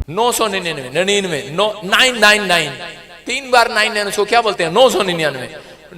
999 999 3 बार 99 उसको क्या बोलते हैं? 999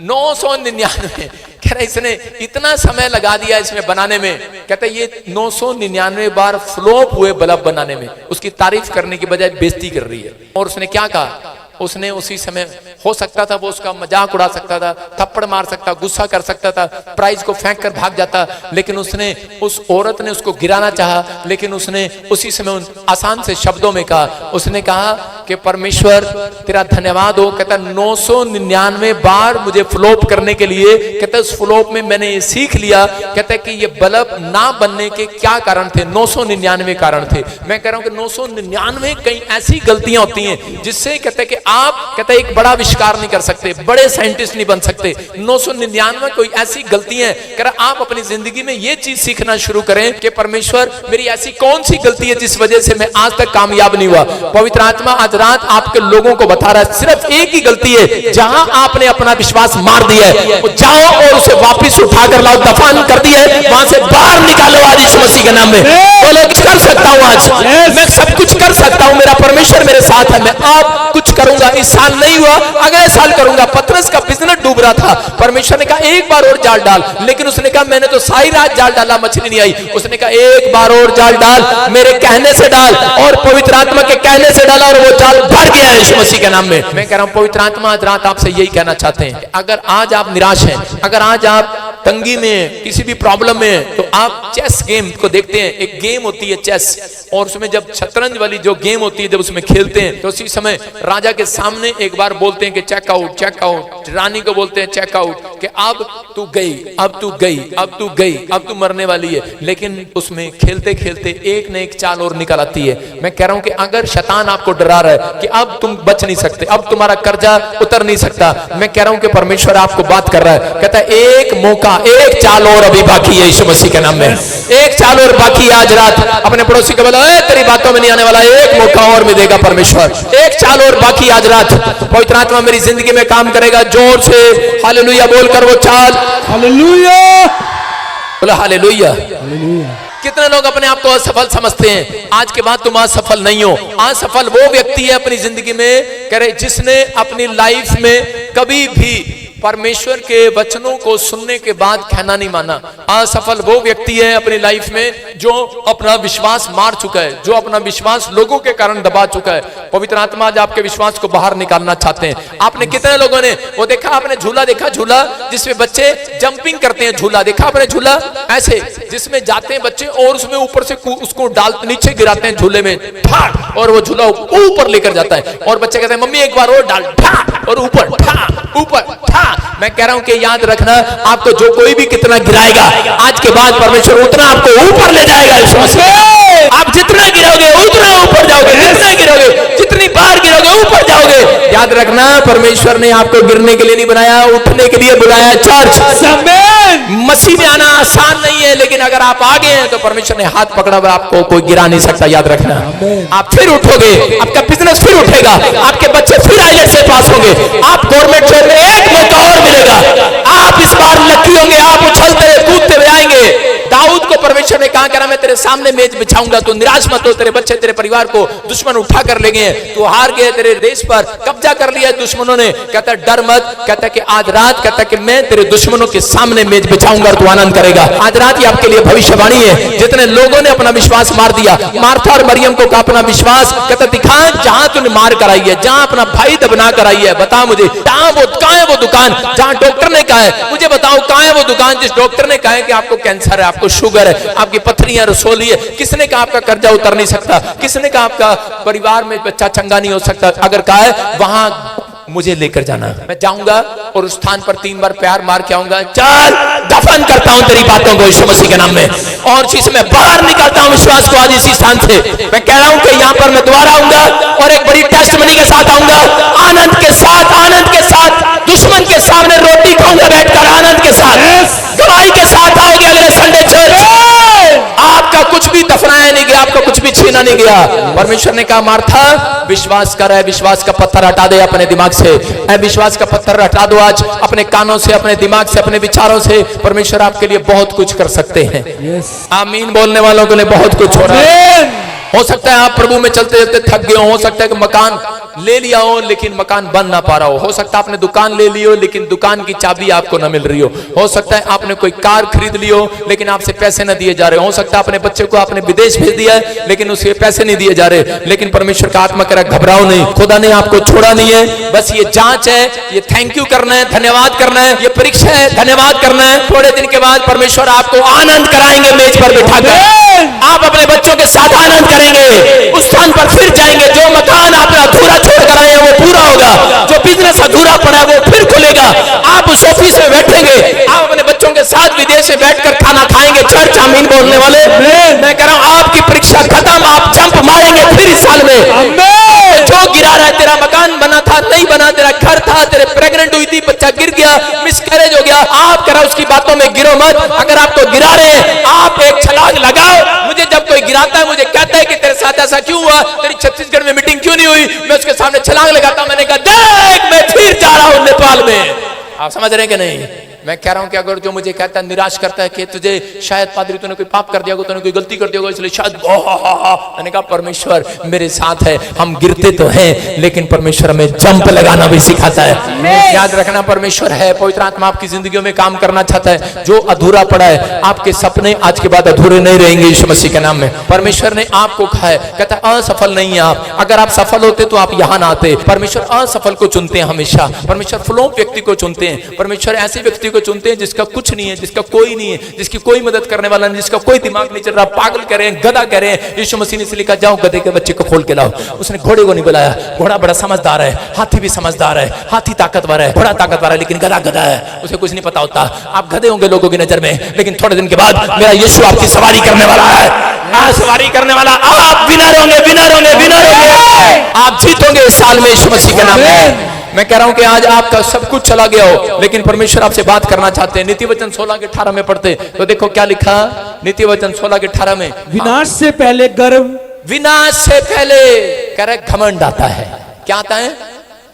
999 कह रहे इसने इतना समय लगा दिया इसमें बनाने में। कहते ये 999 बार फ्लॉप हुए बल्ब बनाने में, उसकी तारीफ करने की बजाय बेइज्जती कर रही है। और उसने क्या कहा, उसने उसी समय हो सकता था वो उसका मजाक उड़ा सकता था, थप्पड़ मार सकता, गुस्सा कर सकता था, प्राइज को फेंक कर भाग जाता, लेकिन उसने, उस औरत ने उसको गिराना चाहा, लेकिन उसने उसी समय उन आसान से शब्दों में कहा, उसने कहा कि परमेश्वर तेरा धन्यवाद हो। कहता 999 बार मुझे फ्लॉप करने के लिए, कहता उस फ्लॉप में मैंने ये सीख लिया, कहता कि ये बल्ब ना बनने के क्या कारण थे, 999 कारण थे। मैं कह रहा हूं कि 999 कई ऐसी गलतियां होती हैं जिससे कहते कि आप, कहते एक बड़ा आविष्कार नहीं कर सकते, बड़े साइंटिस्ट नहीं बन सकते। 999 कोई ऐसी गलती है, कह रहा आप अपनी जिंदगी में ये चीज सीखना शुरू करें कि परमेश्वर मेरी ऐसी कौन सी गलती है जिस वजह से मैं आज तक कामयाब नहीं हुआ। पवित्र आत्मा आज रात आपके लोगों को बता रहा है, सिर्फ एक ही गलती है जहां आपने अपना विश्वास मार दिया है, जाओ और उसे वापस उठाकर लाओ, दफन कर दिया है, वहां से बाहर निकालो आज यीशु मसीह के नाम में। बोलो कर सकता हूं, आज मैं सब कुछ कर सकता हूं, मेरा परमेश्वर मेरे साथ है, मैं आप कुछ करूंगा। इस साल नहीं हुआ, अगले साल करूंगा। पतरस का बिजनेस डूब रहा था, परमेश्वर ने कहा एक बार और जाल डाल, लेकिन उसने कहा मैंने तो सारी रात जाल डाला, मछली नहीं आई। उसने कहा एक बार और जाल डाल, मेरे कहने से डाल, और पवित्र आत्मा के कहने से डाला और वो जाल भर गया यीशु मसीह के नाम में। मैं कह रहा हूं पवित्र आत्मा आज रात आपसे यही कहना चाहते हैं, अगर आज आप निराश हैं, अगर आज आप तंगी में, किसी भी प्रॉब्लम में, तो आप चेस गेम को देखते हैं। एक गेम होती है चेस, और उसमें जब शतरंज वाली जो गेम होती है, जब उसमें खेलते हैं तो उसी समय राजा के सामने एक बार बोलते हैं कि चेकआउट चेकआउट, रानी को बोलते हैं चेकआउट, कि अब तू गई, अब तू गई, अब तू गई, अब तू मरने वाली है। लेकिन उसमें खेलते खेलते एक न एक चाल और निकल आती है। मैं कह रहा हूं कि अगर शैतान आपको डरा रहा है कि अब तुम बच नहीं सकते, अब तुम्हारा कर्जा उतर नहीं सकता, मैं कह रहा हूं कि परमेश्वर आपको बात कर रहा है, कहता है एक मौका, एक चाल और अभी बाकी है यीशु मसीह के नाम में, एक चाल और बाकी है। आज रात अपने पड़ोसी को बोला तेरी बातों में नहीं आने वाला, एक मौका और मिलेगा परमेश्वर, एक चाल और बाकी। आज रात पवित्र आत्मा मेरी जिंदगी में काम करेगा। जोर से हालेलुया बोलकर वो चाल, हालेलुया बोला, हालेलुया। कितने लोग अपने आप को असफल समझते हैं? आज के बाद तुम असफल नहीं हो। असफल वो व्यक्ति है अपनी जिंदगी में, कह रहे जिसने अपनी लाइफ में कभी भी परमेश्वर के वचनों को सुनने के बाद कहना नहीं माना। असफल वो व्यक्ति है अपनी लाइफ में जो अपना विश्वास मार चुका है, जो अपना विश्वास लोगों के कारण दबा चुका है। पवित्र आत्मा आज आपके विश्वास को बाहर निकालना चाहते हैं। आपने कितने लोगों ने वो देखा, आपने झूला देखा, झूला जिसमें बच्चे जंपिंग करते हैं, झूला देखा आपने, झूला ऐसे जिसमें जाते हैं बच्चे और उसमें ऊपर से उसको डाल नीचे गिराते हैं झूले में, ठाक, और वो झूला ऊपर लेकर जाता है, और बच्चे कहते हैं मम्मी एक बार और डाल, ठाक, और ऊपर ठाक, ऊपर ठाक। मैं कह रहा हूं कि याद रखना, आपको जो कोई भी कितना गिराएगा, आज के बाद परमेश्वर उतना आपको ऊपर ले जाएगा। आप जितना गिरोगे उतना ऊपर जाओगे, जितना गिरोगे, जितनी बार गिरोगे ऊपर जाओगे। याद रखना, परमेश्वर ने आपको गिरने के लिए नहीं बनाया, उठने के लिए बुलाया। चर्च मसीह में आना आसान नहीं है, लेकिन अगर आप आगे हैं तो परमेश्वर ने हाथ पकड़ा हुआ, आपको कोई गिरा नहीं सकता। याद रखना, आप फिर उठोगे, आपका बिजनेस फिर उठेगा, आपके बच्चे फिर आईएलटीएस से पास होंगे, आप गवर्नमेंट जॉब में एक मौका और मिलेगा, आप इस बार लकी होंगे, आप उछलते हुए कूदते हुए आएंगे। दाऊद को परमेश्वर ने कहा, कह रहा मैं तेरे सामने मेज बिछाऊंगा, तो निराश मत हो, तेरे बच्चे तेरे परिवार को दुश्मन उठा कर ले गए, तू हार गए, तेरे देश पर कब्जा कर लिया दुश्मनों ने। कहता डर मत, कहता कि आज रात, कहता कि मैं तेरे दुश्मनों के सामने मेज बिछाऊंगा और तू आनंद करेगा। आज रात ये आपके लिए भविष्यवाणी है। जितने लोगों ने अपना विश्वास मार दिया, मार्था और मरियम को अपना विश्वास, कहता दिखा जहां तूने मार कराई है, जहां अपना भाई दबना कराई है, बता मुझे कहां है वो दुकान जहां डॉक्टर ने कहा है, मुझे बताओ कहां है वो दुकान जिस डॉक्टर ने कहा है कि आपको कैंसर है, आपको शुगर है, आपकी पथरियां रसोली है। किसने कहा आपका कर्जा उतर नहीं सकता? किसने कहा आपका परिवार में बच्चा चंगा नहीं हो सकता? अगर कहा है वहां मुझे लेकर जाना, मैं जाऊंगा और उस स्थान पर 3 बार प्यार मार के आऊंगा। चल दफन करता हूं तेरी बातों को यीशु मसीह के नाम में, और चीज में बाहर निकालता हूं विश्वास को आज इसी स्थान से। मैं कह रहा हूं कि यहां पर मैं दोबारा आऊंगा और एक बड़ी टेस्टमनी के साथ आऊंगा, आनंद के साथ, आनंद के साथ, दुश्मन के सामने रोटी खाऊंगा बैठकर, आनंद के साथ, गवाही के साथ आओगे अगले संडे चर्च। आपका कुछ भी दफनाया नहीं गया, आपका कुछ भी छीना नहीं गया। परमेश्वर ने कहा मार्था विश्वास कर, विश्वास का पत्थर हटा दे अपने दिमाग से, विश्वास का पत्थर हटा दो आज अपने कानों से, अपने दिमाग से, अपने विचारों से। परमेश्वर आपके लिए बहुत कुछ कर सकते हैं। आमीन बोलने वालों के लिए बहुत कुछ हो रहा है। हो सकता है आप प्रभु में चलते चलते थक गए हो सकता है कि मकान ले लिया हो लेकिन मकान बन ना पा रहा हो सकता है आपने दुकान ले ली हो लेकिन दुकान की चाबी आपको ना मिल रही हो सकता है आपने कोई कार खरीद ली हो लेकिन आपसे पैसे ना दिए जा रहे हो सकता है अपने बच्चे को आपने विदेश भेज दिया है लेकिन उसके पैसे नहीं दिए जा रहे। लेकिन परमेश्वर का आत्मा कह रहा है घबराओ नहीं, खुदा ने आपको छोड़ा नहीं है, बस ये जांच है, ये थैंक यू करना है, धन्यवाद करना है, ये परीक्षा है, धन्यवाद करना है। थोड़े दिन के बाद परमेश्वर आपको आनंद कराएंगे मेज पर बिठाकर, आप अपने बच्चों के साथ आनंद करेंगे, उस स्थान पर फिर जाएंगे। जो मकान आपने अधूरा छोड़ कर आए हैं वो पूरा होगा, जो बिजनेस अधूरा पड़ा है वो फिर खुलेगा। आप उस ऑफिस में बैठेंगे, आप अपने बच्चों के साथ विदेश में बैठकर खाना खाएंगे। चर्च आमीन बोलने वाले, मैं कह रहा हूं आपकी परीक्षा खत्म, आप जंप मारेंगे फिर इस साल में। जो गिरा रहा है, तेरा मकान बना था नहीं बना, तेरा घर था, तेरे प्रेग्नेंट हुई थी, बच्चा गिर गया, मिसकैरेज हो गया, आप कह रहा उसकी बातों में गिरो मत। अगर आपको गिरा रहे हैं आप एक छलांग लगाओ। मुझे जब कोई गिराता है मुझे कहता है कि तेरे साथ ऐसा क्यों हुआ, तेरी छत्तीसगढ़ में मीटिंग क्यों नहीं हुई, मैं उसके सामने छलांग लगाता हूं। मैंने कहा देख मैं फिर जा रहा हूं नेपाल में। आप समझ रहे हैं कि नहीं? मैं कह रहा हूं कि अगर जो मुझे कहता है, निराश करता है कि तुझे शायद पादरी तूने कोई पाप कर दिया होगा, तूने कोई गलती कर दिया होगा इसलिए शायद, मैंने कहा परमेश्वर मेरे साथ है। हम गिरते तो हैं लेकिन परमेश्वर हमें जंप लगाना भी सिखाता है। याद रखना परमेश्वर है, पवित्र आत्मा आपकी जिंदगियों में काम करना चाहता है। जो अधूरा पड़ा है, आपके सपने आज के बाद अधूरे नहीं रहेंगे यीशु मसीह के नाम में। परमेश्वर ने आपको कहा है, कहता है असफल नहीं है आप, अगर आप सफल होते तो आप यहां ना आते। परमेश्वर असफल को चुनते हैं हमेशा, परमेश्वर फ्लॉप व्यक्ति को चुनते हैं, परमेश्वर ऐसे व्यक्ति को चुनते हैं जिसका कुछ नहीं है, जिसका कोई नहीं है, जिसकी कोई मदद करने वाला नहीं, जिसका कोई दिमाग नहीं चल रहा, पागल कह रहे हैं, गधा कह रहे हैं। यीशु मसीह ने इसलिए कहा जाओ गधे के बच्चे को खोल के लाओ। उसने घोड़े को नहीं बुलाया, घोड़ा बड़ा समझदार है, हाथी भी समझदार है, हाथी ताकतवर है, घोड़ा ताकतवर है, लेकिन गधा गधा है, उसे कुछ नहीं पता होता। आप गधे होंगे लोगों की नजर में, लेकिन थोड़े दिन के बाद मेरा यीशु आपकी सवारी करने वाला है, सवारी करने वाला। आप विनर होंगे, विनर होंगे, विनर होंगे, आप जीतोगे इस साल में यीशु मसीह के नाम में। मैं कह रहा हूं कि आज आपका सब कुछ चला गया हो लेकिन परमेश्वर आपसे बात करना चाहते हैं। नीति वचन 16 के 18 में पढ़ते तो देखो क्या लिखा, नीति वचन 16 के 18 में, विनाश से पहले गर्व, विनाश से पहले कह रहे घमंड आता है। क्या आता है?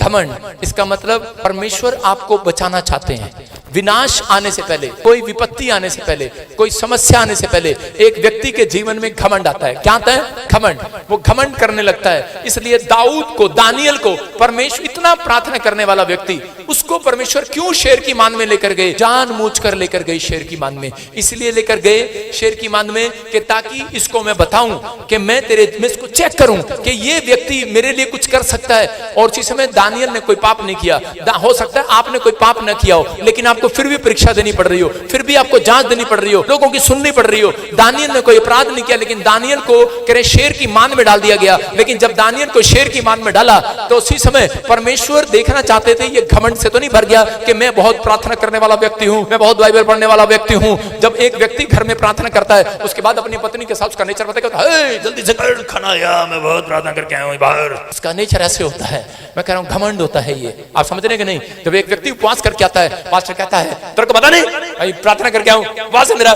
घमंड। इसका मतलब परमेश्वर आपको बचाना चाहते हैं। विनाश आने से पहले, कोई विपत्ति आने से पहले, कोई समस्या आने से पहले एक व्यक्ति के जीवन में घमंड आता है। क्या आता है? घमंड। वो घमंड करने लगता है। इसलिए दाऊद को, दानियल को परमेश्वर, इतना प्रार्थना करने वाला व्यक्ति, उसको परमेश्वर क्यों शेर की मान में लेकर गए? जानबूझकर लेकर गए शेर की मान में। इसलिए लेकर गए शेर की मान में कि ताकि इसको मैं बताऊं कि मैं इसको चेक करूं कि ये व्यक्ति मेरे लिए कुछ कर सकता है। और उसी समय दानियल ने कोई पाप नहीं किया। हो सकता है आपने कोई पाप न किया हो लेकिन आपको फिर भी परीक्षा देनी पड़ रही हो, फिर भी आपको जांच देनी पड़ रही हो, लोगों की सुननी पड़ रही हो। दानियल ने कोई अपराध नहीं किया लेकिन दानियल को कह रहे शेर की मान में डाल दिया गया। लेकिन जब दानियल को शेर की मान में डाला तो उसी समय परमेश्वर देखना चाहते थे ये घमंड से तो नहीं भर गया कि मैं बहुत प्रार्थना करने वाला व्यक्ति हूं, मैं बहुत बाइबल पढ़ने वाला व्यक्ति हूं। जब एक व्यक्ति घर में प्रार्थना करता है उसके बाद अपनी पत्नी के साथ उसका नेचर बताता है जल्दी से खाना आया, मैं बहुत प्रार्थना करके आया हूं बाहर। उसका नेचर ऐसे होता है। मैं कह रहा हूं घमंड होता है ये। आप समझ रहे कि नहीं? जब एक व्यक्ति उपवास करके आता है, पास्टर कहता है तेरे को पता नहीं भाई प्रार्थना करके आऊं, उपवास है मेरा,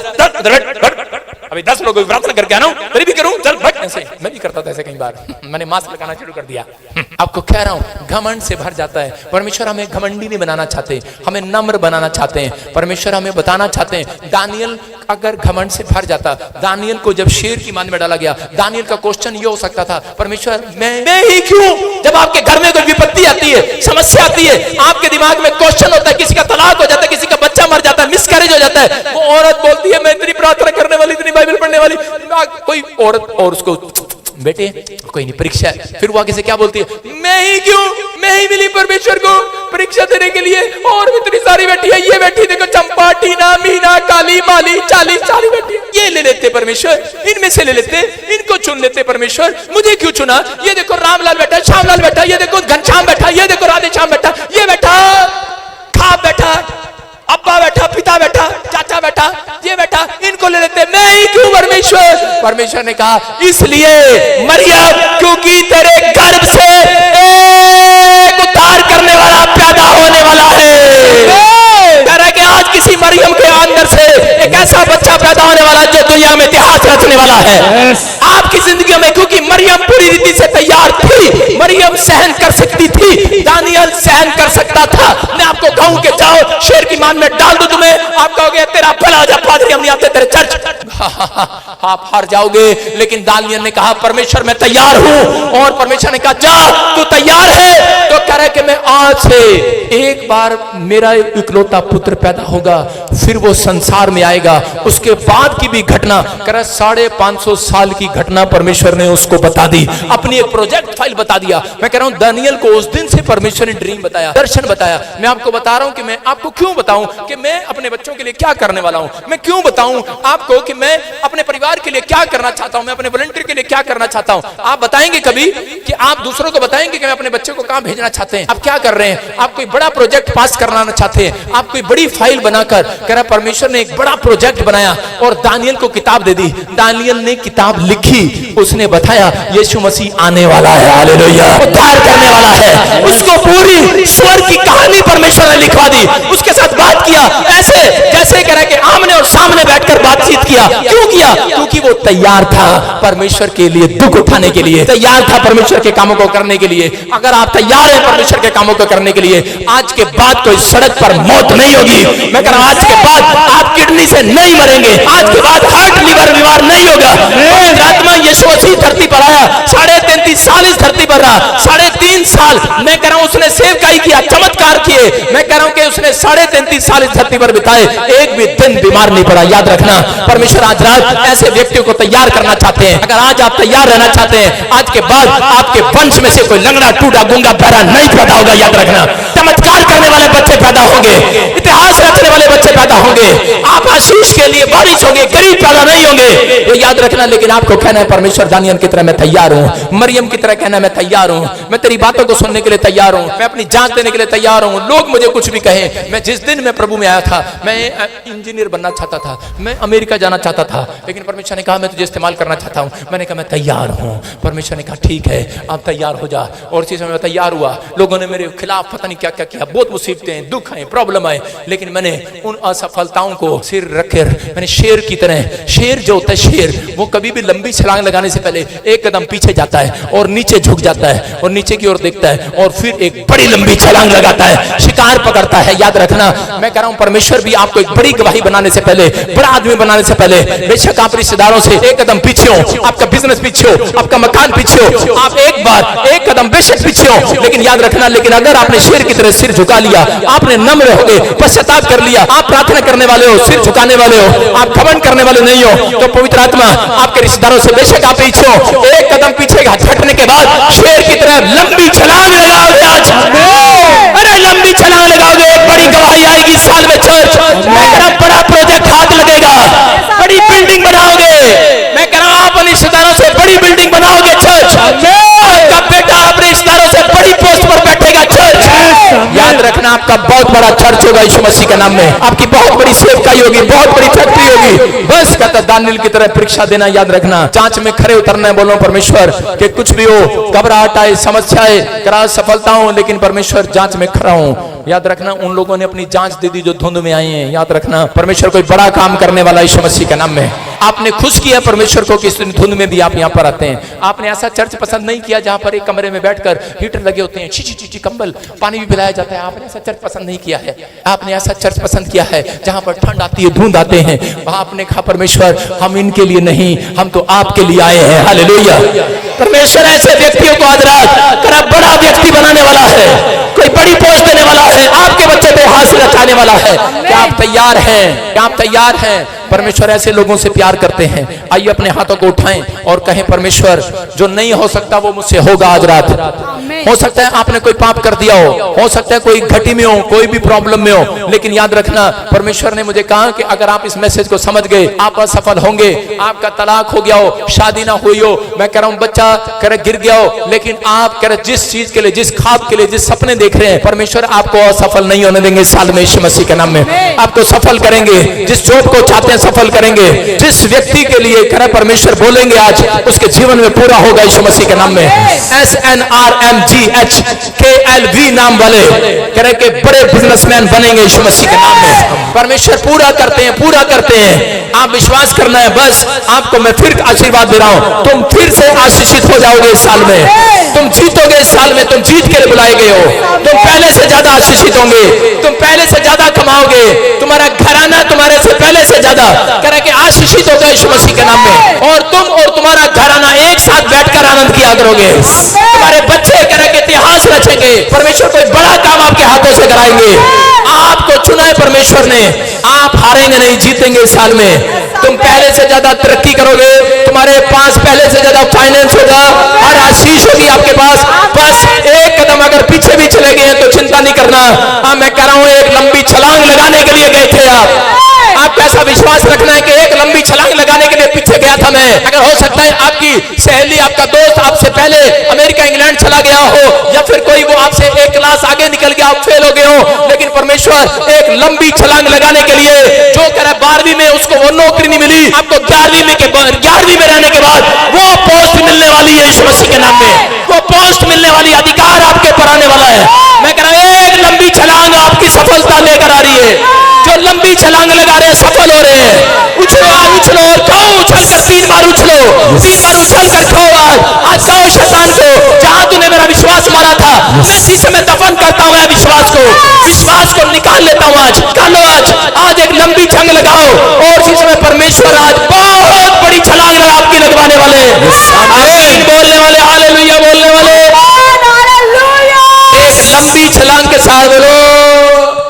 अभी 10 लोगों की प्रार्थना करके आना हूं, तेरी भी करूं, चल भाग। ऐसे मैं भी करता था ऐसे कई बार, मैंने मास्क लगाना शुरू कर दिया। आपको कह रहा हूं घमंड से भर जाता है। परमेश्वर हमें घमंडी नहीं बनाना चाहते, हमें नम्र बनाना चाहते हैं। परमेश्वर हमें बताना चाहते हैं। दानियल अगर घमंड से भर जाता, दानियल को जब शेर की मान में डाला गया, दानियल का क्वेश्चन ये हो सकता था, परमेश्वर मैं ही क्यों? जब आपके घर में कोई विपत्ति आती है, समस्या आती है, आपके दिमाग में क्वेश्चन होता है, किसी का तलाक हो जाता है, किसी का बच्चा मर जाता है, मिसकैरेज हो जाता है, वो औरत बोलती है मैं इतनी प्रार्थना करने वाली, इतनी बाइबल पढ़ने वाली, कोई औरत और उसको बेटे कोई नहीं परीक्षा है, फिर वो आगे से क्या बोलती है, मैं ही क्यों? मैं ही मिली परमेश्वर को परीक्षा देने के लिए, और भी इतनी सारी बेटी है, ये बेटी देखो चंपा, टीना, मीना, काली, माली, चाली सारी बेटी, ये ले लेते परमेश्वर, इनमें से ले लेते, इनको चुन लेते परमेश्वर। मुझे क्यों चुना? ये देखो रामलाल बैठा, श्यामलाल बैठा, ये देखो घनश्याम बैठा, ये देखो राधे श्याम बैठा, ये बैठा खाप बैठा, अब्बा बैठा, पिता बैठा, चाचा बैठा, ये बैठा, इनको ले लेते, मैं ही क्यों परमेश्वर? परमेश्वर ने कहा इसलिए मरियम, क्योंकि तेरे गर्भ से एक उद्धार करने वाला पैदा होने वाला है। कह रहा है कि आज किसी मरियम के अंदर से एक ऐसा बच्चा पैदा होने वाला है जो दुनिया में इतिहास रचने वाला है आपकी जिंदगी में, क्योंकि मरियम पूरी रीति से तैयार थी। मरियम मरियम सहन कर सकती थी, दानियल सहन कर सकता था। मैं आपको कहूं कि जाओ शेर की मान में डाल दो तुम्हें, आप कहोगे तेरा भला जा पादरी, हम नहीं आते तेरे चर्च। आप हार जाओगे। लेकिन दानियल ने कहा परमेश्वर मैं तैयार हूं, और परमेश्वर ने कहा जा तू तैयार है तो कह रहा है कि मैं आज से एक बार मेरा इकलौता पुत्र पैदा होगा, फिर वो संसार में आएगा। उसके बाद की भी घटना कह रहा 550 साल की घटना परमेश्वर ने उसको बता दी, अपनी एक प्रोजेक्ट फाइल बता दिया। मैं कह रहा हूं दानियल को उस दिन से परमेश्वर ने ड्रीम बताया, दर्शन बताया। मैं आपको बता रहा हूं कि मैं आपको क्यों बताऊं कि मैं अपने बच्चों के लिए क्या करने वाला हूं, मैं क्यों बताऊं आपको कि मैं अपने परिवार के लिए क्या करना चाहता हूं, मैं अपने वॉलंटियर के लिए क्या करना चाहता हूं। आप बताएंगे कभी कि आप दूसरों को बताएंगे कि मैं अपने बच्चे को कहां भेजना चाहते हैं, आप क्या कर रहे हैं, आप कोई बड़ा प्रोजेक्ट पास कराना चाहते हैं, आप कोई बड़ी फाइल बनाकर कह रहा परमेश्वर ने एक बड़ा प्रोजेक्ट बनाया और दानियल को किताब दे दी। दानियल ने किताब लिखी, उसने बताया यीशु मसीह आने वाला है, हालेलुया, उद्धार करने वाला है। उसको पूरी स्वर्ग की कहानी परमेश्वर ने लिखवा दी, उसके साथ बात किया ऐसे जैसे कह रहा है कि आमने और सामने बैठकर बातचीत किया। क्यों किया? क्योंकि वो तैयार था परमेश्वर के लिए दुख उठाने के लिए, तैयार था परमेश्वर के कामों को करने के लिए। अगर आप तैयार हैं परमेश्वर के कामों को करने के लिए, आज के बाद कोई सड़क पर मौत नहीं होगी। मैं कह रहा हूं आज के बाद आप किडनी से नहीं मरेंगे, आज के बाद हार्ट लीवर बीमार नहीं होगा। आत्मा यीशु मसीह धरती पर आया, 33.5 साल इस धरती पर रहा, 3.5 साल मैं कह रहा हूं उसने सेवकाई किया, चमत्कार किए। मैं कह रहा हूं कि उसने 33.5 साल इस धरती पर बिताए, एक भी दिन बीमार नहीं पड़ा। याद रखना परमेश्वर आज रात ऐसे व्यक्तियों को तैयार करना चाहते हैं। अगर आज आप तैयार रहना चाहते हैं, आज के बाद आपके वंश में से कोई लंगड़ा टूटा गूंगा बहरा नहीं पैदा होगा। याद रखना चमत्कार करने वाले बच्चे पैदा होंगे, इतिहास रखने वाले बच्चे पैदा होंगे, आप आशीष के लिए बारिश होंगे, गरीब पैदा नहीं होंगे, ये याद रखना। लेकिन आपको कहना है परमेश्वर दानियल की तरह मैं तैयार हूं, मरियम की तरह कहना मैं तैयार हूं, मैं तेरी बातों को सुनने के लिए तैयार हूं, मैं अपनी जांच देने के लिए तैयार हूं। लोग मुझे कुछ भी कहें, मैं जिस दिन मैं प्रभु में आया था मैं इंजीनियर बनना चाहता था, मैं अमेरिका जाना चाहता था, लेकिन परमेश्वर ने कहा मैं तुझे इस्तेमाल करना चाहता हूं। मैंने कहा मैं तैयार हूं। परमेश्वर ने कहा ठीक है आप तैयार हो जा। और इसी समय मैं तैयार हुआ। लोगों ने मेरे खिलाफ पता नहीं क्या क्या किया, बहुत मुसीबतें, दुख आए, प्रॉब्लम आए, लेकिन मैंने उन असफलताओं को सिर रखकर मैंने शेर की तरह, शेर जो होता है शेर वो कभी भी लंबी छलांग लगाने से पहले एक कदम पीछे जाता है और नीचे झुक जाता है और नीचे की ओर देखता है और फिर एक बड़ी लंबी छलांग लगाता है, शिकार पकड़ता है। याद रखना मैं कह रहा हूं परमेश्वर भी आपको एक बड़ी गवाही बनाने से पहले, बड़ा आदमी बनाने से पहले, बेशक आप रिश्तेदारों से एक कदम पीछे हो, आपका बिजनेस पीछे हो, आपका मकान पीछे हो, आप एक बार एक कदम बेशक पीछे हो, लेकिन याद रखना लेकिन अगर आपने शेर की तरह सिर झुका लिया, आपने नम्र हो गए, पश्चाताप कर लिया, आप प्रार्थना करने वाले हो, सिर झुकाने वाले हो, आप घमंड करने वाले नहीं हो, तो पवित्र आत्मा आपके रिश्तेदारों से बेशक आप पीछे हो, एक कदम पीछे हटने के बाद शेर की तरह लंबी छलांग लगाओगे। आज अरे लंबी छलांग लगाओगे, एक बड़ी गवाही आएगी साल में चर्च। मैं कह रहा हूं बड़ा प्रोजेक्ट हाथ लगेगा, बड़ी बिल्डिंग बनाओगे। मैं कह रहा हूं आप अपने रिश्तेदारों से बड़ी बिल्डिंग बनाओगे चर्च। आपका बेटा अपने रिश्तेदारों से बड़ी पोस्ट पर बैठेगा चर्च। याद रखना आपका बहुत बड़ा चर्च होगा यीशु मसीह के नाम में, आपकी बहुत बड़ी सेवकाई होगी, बहुत बड़ी फैक्ट्री होगी। बस कहता दानियल की तरह परीक्षा देना, याद रखना जांच में खड़े उतरना है। बोलो परमेश्वर कि कुछ भी हो, घबराहट आए, समस्या आए, करा सफलता हो, लेकिन परमेश्वर जांच में खड़ा हूं। याद रखना उन लोगों ने अपनी जांच दे दी जो धुंध में आए हैं। याद रखना परमेश्वर कोई बड़ा काम करने वाला यीशु मसीह के नाम में। आपने खुश किया परमेश्वर को कि इस धुंध में भी आप यहाँ पर आते हैं। आपने ऐसा चर्च पसंद नहीं किया जहां पर एक कमरे में बैठकर हीटर लगे होते हैं, ची ची कंबल, पानी भी पिलाया जाता है। आपने ऐसा चर्च पसंद नहीं किया है। आपने ऐसा चर्च पसंद किया है जहां पर ठंड आती है, धुंध आते हैं। वहां आपने कहा परमेश्वर हम इनके लिए नहीं, हम तो आपके लिए आए हैं। हालेलुया। परमेश्वर ऐसे व्यक्तियों को आज रात करा बड़ा व्यक्ति बनाने वाला है, कोई बड़ी पोस्ट देने वाला है, आपके बच्चे को हासिल रखाने वाला है। क्या आप तैयार हैं? क्या आप तैयार हैं? परमेश्वर ऐसे लोगों से प्यार करते हैं। आइए अपने हाथों को उठाएं और कहें परमेश्वर जो नहीं हो सकता वो मुझसे होगा आज रात। हो सकता है आपने कोई पाप कर दिया हो सकता है कोई घटी में हो, कोई भी प्रॉब्लम में हो, लेकिन याद रखना परमेश्वर ने मुझे कहा कि अगर आप इस मैसेज को समझ गए आप असफल होंगे। आपका तलाक हो गया हो, शादी ना हुई हो, मैं कह रहा हूं बच्चा कर गिर गया हो, लेकिन आप कह रहे जिस चीज के लिए, जिस ख्वाब के लिए, जिस सपने देख रहे हैं, परमेश्वर आपको असफल नहीं होने देंगे। साल में यीशु मसीह के नाम में आपको सफल करेंगे। जिस जॉब को चाहते हैं सफल करेंगे। जिस व्यक्ति के लिए कह रहे परमेश्वर बोलेंगे आज उसके जीवन में पूरा होगा यीशु मसीह के नाम में। SNRMGHKLV नाम वाले कह रहे के बड़े बिजनेसमैन बनेंगे यीशु मसीह के नाम में। परमेश्वर पूरा करते हैं, पूरा करते हैं। आप विश्वास करना है। बस आपको मैं फिर आशीर्वाद दे रहा हूं, तुम फिर से आशीषित हो जाओगे इस साल में। तुम जीतोगे इस साल में, तुम जीत के बुलाए गए हो, तुम पहले से ज्यादा आशीषित होंगे, तुम पहले से ज्यादा कमाओगे, तुम्हारा घराना तुम्हारे से पहले से ज्यादा करे कि आशीषित होगा यीशु मसीह के नाम में। और तुम और तुम्हारा घराना एक साथ बैठकर आनंद किया करोगे। तुम्हारे बच्चे करे कि इतिहास रचेंगे, परमेश्वर कोई बड़ा काम आपके हाथों से कराएंगे। आपको चुना है परमेश्वर ने, आप हारेंगे नहीं, जीतेंगे इस साल में। तुम पहले से ज्यादा तरक्की करोगे, तुम्हारे पास पहले से ज्यादा फाइनेंस होगा, हर आशीष होगी आपके पास। बस एक कदम अगर पीछे भी चले गए तो चिंता नहीं करना। हाँ, मैं कह रहा हूं एक लंबी छलांग लगाने के लिए गए थे आप ऐसा विश्वास रखना है कि एक लंबी छलांग लगाने के लिए पीछे गया था मैं। अगर हो सकता है आपकी सहेली, आपका दोस्त आपसे पहले अमेरिका इंग्लैंड चला गया हो, या फिर कोई वो आपसे एक क्लास आगे निकल गया, आप फेल हो गए हो, लेकिन परमेश्वर एक लंबी छलांग लगाने के लिए, जो कह रहा है 12वीं में उसको वो नौकरी नहीं मिली, आपको 11वीं में रहने के बाद वो पोस्ट मिलने वाली है यीशु मसीह के नाम में। वो पोस्ट मिलने वाली, अधिकार आपके पर आने वाला है। मैं कह रहा हूं एक लंबी छलांग आपकी सफलता लेकर आ रही है। जो लंबी छलांग लगा रहे हैं सफल हो रहे हैं। उछलो आज, उछलो और खाओ, उछल कर 3 बार उछलो, 3 बार उछल कर खाओ। आज खाओ शैतान को, जहां तूने मेरा विश्वास मारा था मैं इसी समय दफन करता हूं विश्वास को निकाल लेता हूं। आज निकालो, आज एक लंबी जंग लगाओ, और इसी समय परमेश्वर आज बहुत बड़ी छलांग आपकी लगवाने वाले, आमीन बोलने वाले, हालेलुया बोलने वाले, एक लंबी छलांग के साथ बोलो।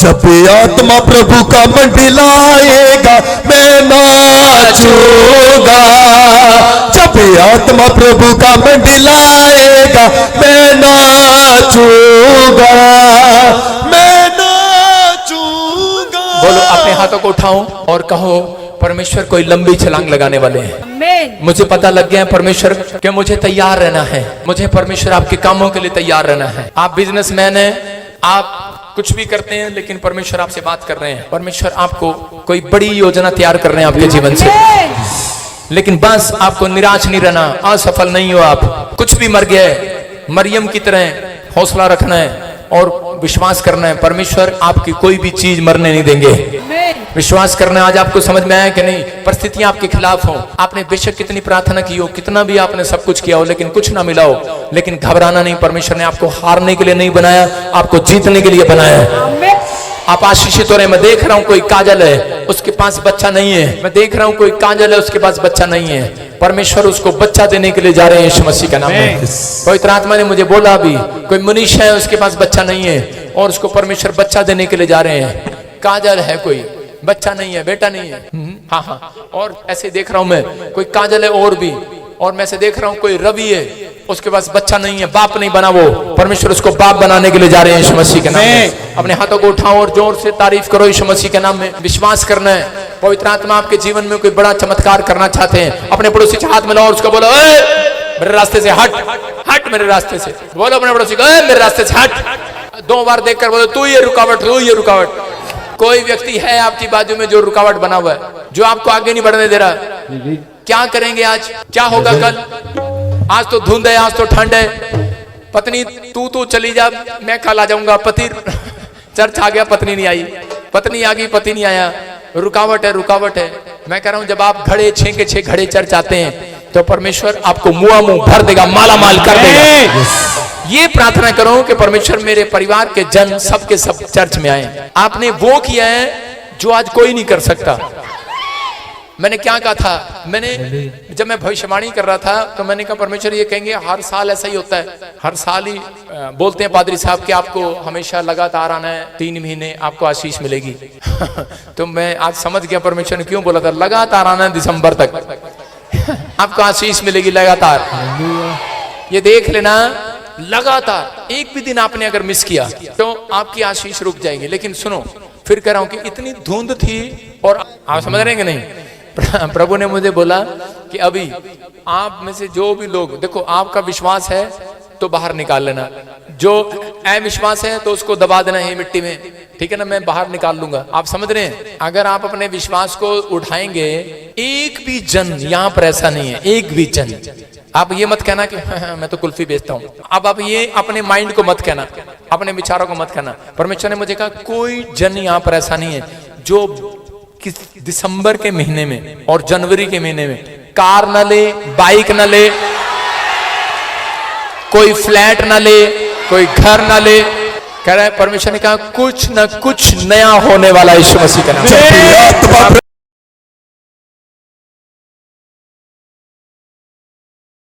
जब आत्मा प्रभु का मंडलाएगा मैं नाचूंगा, जब आत्मा प्रभु का मंडलाएगा मैं नाचूंगा, मैं नाचूंगा। बोलो, अपने हाथों को उठाओ और कहो परमेश्वर कोई लंबी छलांग लगाने वाले हैं। मुझे पता लग गया है परमेश्वर कि मुझे तैयार रहना है, मुझे परमेश्वर आपके कामों के लिए तैयार रहना है। आप बिजनेसमैन हैं, आप कुछ भी करते हैं, लेकिन परमेश्वर आपसे बात कर रहे हैं। परमेश्वर आपको कोई बड़ी योजना तैयार कर रहे हैं आपके जीवन से, लेकिन बस आपको निराश नहीं रहना, असफल नहीं हो आप। कुछ भी मर गया है, मरियम की तरह हौसला रखना है और विश्वास करना है। परमेश्वर आपकी कोई भी चीज मरने नहीं देंगे। विश्वास करना है। आज आपको समझ में आया कि नहीं, परिस्थितियां आपके खिलाफ हो, आपने बेशक कितनी प्रार्थना की हो, कितना भी आपने सब कुछ किया हो, लेकिन कुछ ना मिला हो, लेकिन घबराना नहीं। परमेश्वर ने आपको हारने के लिए नहीं बनाया, आपको जीतने के लिए बनाया है। आप आशीषित हो रहे हैं। मैं देख रहा हूं कोई काजल है, उसके पास बच्चा नहीं है। मैं देख रहा हूं कोई काजल है, उसके पास बच्चा नहीं है। परमेश्वर उसको बच्चा देने के लिए जा रहे हैं यीशु मसीह का नाम में। पवित्र आत्मा ने मुझे बोला अभी, कोई मनीष है उसके पास बच्चा नहीं है, और उसको परमेश्वर बच्चा देने के लिए जा रहे हैं। काजल है, कोई बच्चा नहीं है, बेटा नहीं है। हाँ, और ऐसे देख रहा हूं मैं, कोई काजल है और भी, और मैं से देख रहा हूं कोई रवि है, उसके पास बच्चा नहीं है, बाप नहीं बना वो। परमेश्वर उसको बाप बनाने के लिए जा रहे हैं यीशु मसीह के नाम में। अपने हाथों को उठाओ और जोर से तारीफ करो यीशु मसीह के नाम में। विश्वास करना है, पवित्र आत्मा आपके जीवन में कोई बड़ा चमत्कार करना चाहते हैं। अपने पड़ोसी से हाथ मिलाओ और उसको बोलो, मेरे रास्ते से हट, हट मेरे रास्ते से। बोलो अपने पड़ोसी को, मेरे रास्ते से हट। 2 बार देखकर बोलो, तू ये रुकावट, तू ये रुकावट। कोई व्यक्ति है आपकी बाजू में जो रुकावट बना हुआ है, जो आपको आगे नहीं बढ़ने दे रहा। क्या करेंगे आज, क्या होगा कल? आज तो धुंध है, आज तो ठंड है। पत्नी तू चली जा, मैं कल आ जाऊंगा। पति चर्च आ गया, पत्नी नहीं आई, पत्नी आ गई, पति नहीं आया। रुकावट है, रुकावट है। मैं कह रहा हूं जब आप घड़े 6 के 6 घड़े चर्च आते हैं तो परमेश्वर आपको मुआ मुंह भर देगा, माला माल कर देगा। ये प्रार्थना करो कि परमेश्वर मेरे परिवार के जन सब के सब चर्च में आए। आपने वो किया है जो आज कोई नहीं कर सकता। मैंने क्या कहा था, जब मैं भविष्यवाणी कर रहा था तो मैंने कहा परमेश्वर ये कहेंगे हर साल ऐसा ही होता है, हर साल ही बोलते हैं पादरी साहब कि आपको हमेशा लगातार आना है, 3 महीने आपको आशीष मिलेगी। तो मैं आज समझ गया परमेश्वर ने क्यों बोला था, लगातार आना है दिसंबर तक आपको आशीष मिलेगी लगातार। ये देख लेना, लगातार एक भी दिन आपने अगर मिस किया तो आपकी आशीष रुक जाएगी। लेकिन सुनो, फिर कह रहा हूं कि इतनी धुंध थी, और आप समझ रहे हैं कि नहीं, प्रभु ने मुझे बोला कि अभी आप में से जो भी लोग, देखो आपका विश्वास है तो बाहर निकाल लेना, जो अविश्वास है तो उसको दबा देना है मिट्टी में, ठीक है ना, मैं बाहर निकाल लूंगा। आप समझ रहे हैं, अगर आप अपने विश्वास को उठाएंगे, एक भी जन यहाँ पर ऐसा नहीं है, एक भी जन। आप ये मत कहना कि मैं तो कुल्फी बेचता हूँ। अब आप ये अपने माइंड को मत कहना, अपने विचारों को मत कहना। परमेश्वर ने मुझे कहा कोई जन यहाँ पर ऐसा नहीं है जो दिसंबर के महीने में और जनवरी के महीने में कार न ले, बाइक न ले, कोई फ्लैट ना ले, कोई घर ना ले। कह रहा है परमेश्वर ने कहा कुछ न कुछ नया होने वाला यीशु मसीह का नाम। जब भी आत्मा